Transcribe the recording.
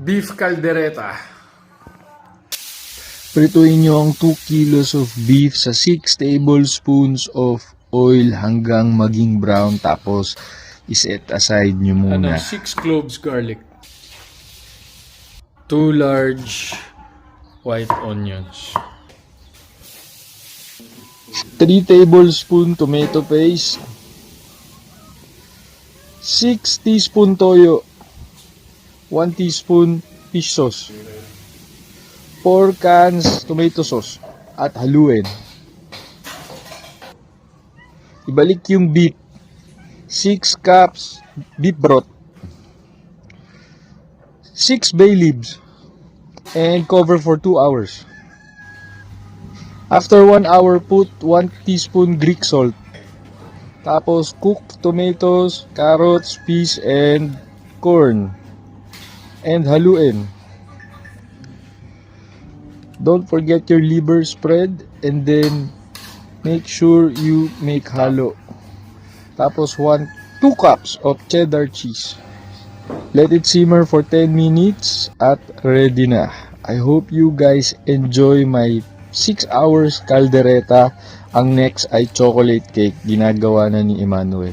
Beef caldereta. Prituin nyo ang 2 kilos of beef sa 6 tablespoons of oil hanggang maging brown, tapos iset aside nyo muna. 6 cloves garlic. 2 large white onions. 3 tablespoon tomato paste. 6 teaspoon toyo. 1 teaspoon fish sauce. 4 cans tomato sauce at haluin. Ibalik yung beef. 6 cups beef broth. 6 bay leaves and cover for 2 hours. After 1 hour, put 1 teaspoon Greek salt. Tapos cook tomatoes, carrots, peas and corn and haluin. Don't forget your liver spread and then make sure you make halo. Tapos 2 cups of cheddar cheese. Let it simmer for 10 minutes at ready na. I hope you guys enjoy my 6 hours caldereta. Ang next ay chocolate cake. Ginagawa na ni Emmanuel.